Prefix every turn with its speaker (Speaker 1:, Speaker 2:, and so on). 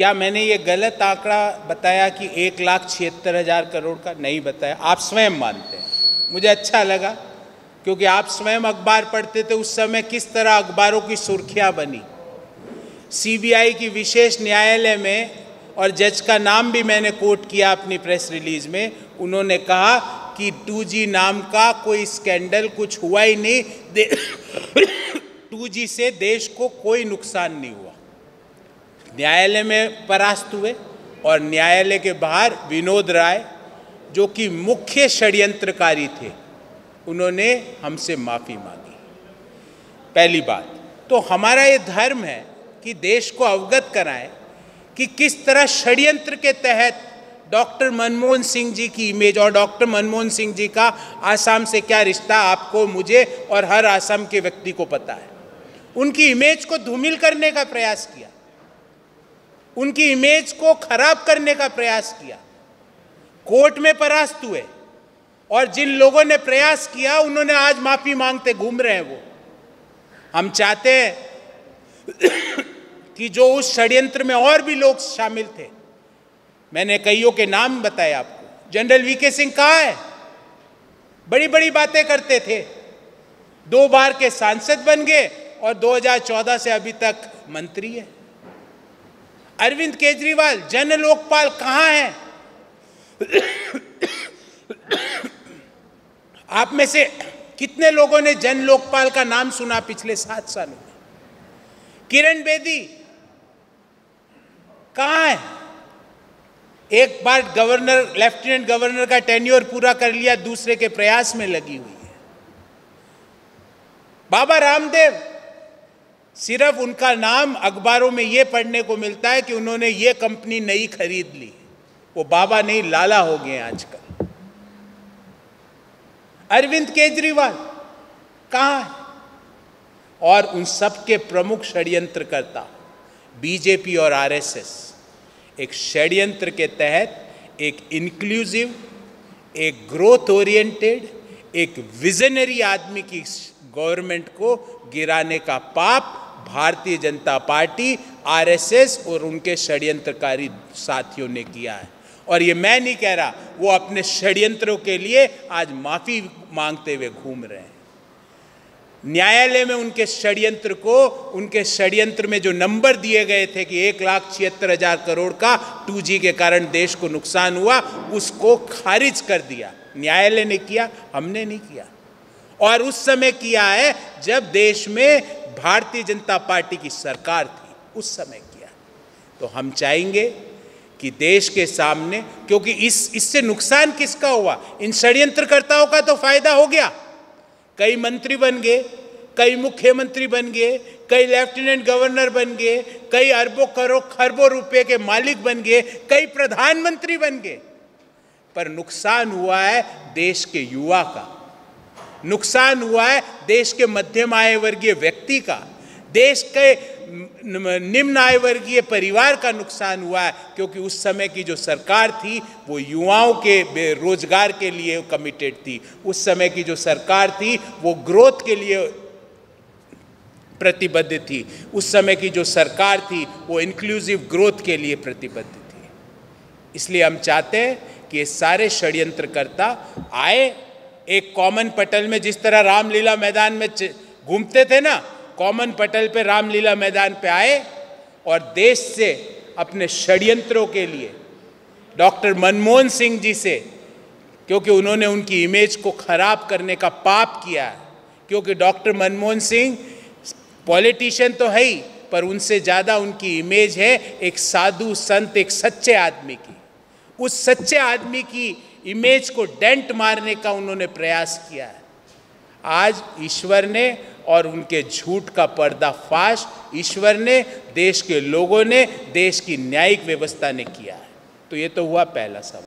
Speaker 1: क्या मैंने ये गलत आंकड़ा बताया कि 1,76,000 करोड़ का? नहीं बताया, आप स्वयं मानते हैं। मुझे अच्छा लगा, क्योंकि आप स्वयं अखबार पढ़ते थे उस समय, किस तरह अखबारों की सुर्खियां बनी। सीबीआई की विशेष न्यायालय में, और जज का नाम भी मैंने कोट किया अपनी प्रेस रिलीज में, उन्होंने कहा कि 2G नाम का कोई स्कैंडल कुछ हुआ ही नहीं, 2G से देश को कोई नुकसान नहीं हुआ। न्यायालय में परास्त हुए, और न्यायालय के बाहर विनोद राय, जो कि मुख्य षड्यंत्रकारी थे, उन्होंने हमसे माफ़ी मांगी। पहली बात तो हमारा ये धर्म है कि देश को अवगत कराएं कि किस तरह षड्यंत्र के तहत डॉक्टर मनमोहन सिंह जी की इमेज, और डॉक्टर मनमोहन सिंह जी का आसाम से क्या रिश्ता आपको, मुझे और हर आसाम के व्यक्ति को पता है। उनकी इमेज को धूमिल करने का प्रयास किया, उनकी इमेज को खराब करने का प्रयास किया, कोर्ट में परास्त हुए, और जिन लोगों ने प्रयास किया उन्होंने आज माफी मांगते घूम रहे हैं। वो हम चाहते हैं कि जो उस षड्यंत्र में और भी लोग शामिल थे, मैंने कईयों के नाम बताए आपको। जनरल वीके सिंह कहाँ है? बड़ी बड़ी बातें करते थे, 2 बार के सांसद बन गए और 2014 से अभी तक मंत्री है। अरविंद केजरीवाल जन लोकपाल कहाँ है? आप में से कितने लोगों ने जन लोकपाल का नाम सुना पिछले 7 सालों में? किरण बेदी कहाँ है? एक बार गवर्नर, लेफ्टिनेंट गवर्नर का टेन्योर पूरा कर लिया, दूसरे के प्रयास में लगी हुई है। बाबा रामदेव, सिर्फ उनका नाम अखबारों में यह पढ़ने को मिलता है कि उन्होंने ये कंपनी नई खरीद ली। वो बाबा नहीं, लाला हो गए आजकल। अरविंद केजरीवाल कहाँ है? और उन सब के प्रमुख षड्यंत्रकर्ता बीजेपी और आरएसएस एक षड्यंत्र के तहत एक इंक्लूसिव, एक ग्रोथ ओरिएंटेड, एक विजनरी आदमी की गवर्नमेंट को गिराने का पाप भारतीय जनता पार्टी, आरएसएस और उनके षड्यंत्रकारी साथियों ने किया है। और ये मैं नहीं कह रहा, वो अपने षड्यंत्रों के लिए आज माफी मांगते हुए घूम रहे हैं। न्यायालय में उनके षड्यंत्र को, उनके षड्यंत्र में जो नंबर दिए गए थे कि 1,76,000 करोड़ का 2G के कारण देश को नुकसान हुआ, उसको खारिज कर दिया न्यायालय ने किया, हमने नहीं किया। और उस समय किया है जब देश में भारतीय जनता पार्टी की सरकार थी, उस समय किया। तो हम चाहेंगे कि देश के सामने, क्योंकि इससे नुकसान किसका हुआ? इन षड्यंत्रकर्ताओं का तो फायदा हो गया। कई मंत्री बन गए, कई मुख्यमंत्री बन गए, कई लेफ्टिनेंट गवर्नर बन गए, कई अरबों खरबों रुपए के मालिक बन गए, कई प्रधानमंत्री बन गए। पर नुकसान हुआ है देश के युवा का, नुकसान हुआ है देश के मध्यम आय वर्गीय व्यक्ति का, देश के निम्न आय वर्गीय परिवार का नुकसान हुआ है। क्योंकि उस समय की जो सरकार थी वो युवाओं के रोजगार के लिए कमिटेड थी, उस समय की जो सरकार थी वो ग्रोथ के लिए प्रतिबद्ध थी, उस समय की जो सरकार थी वो इंक्लूसिव ग्रोथ के लिए प्रतिबद्ध थी। इसलिए हम चाहते हैं कि ये सारे षड्यंत्रकर्ता आए एक कॉमन पटल में, जिस तरह रामलीला मैदान में घूमते थे ना, कॉमन पटल पे रामलीला मैदान पे आए और देश से अपने षड्यंत्रों के लिए डॉक्टर मनमोहन सिंह जी से, क्योंकि उन्होंने उनकी इमेज को खराब करने का पाप किया है। क्योंकि डॉक्टर मनमोहन सिंह पॉलिटिशियन तो है ही, पर उनसे ज़्यादा उनकी इमेज है एक साधु संत, एक सच्चे आदमी की। उस सच्चे आदमी की इमेज को डेंट मारने का उन्होंने प्रयास किया है। आज ईश्वर ने और उनके झूठ का पर्दाफाश ईश्वर ने, देश के लोगों ने, देश की न्यायिक व्यवस्था ने किया है। तो ये तो हुआ पहला सवाल।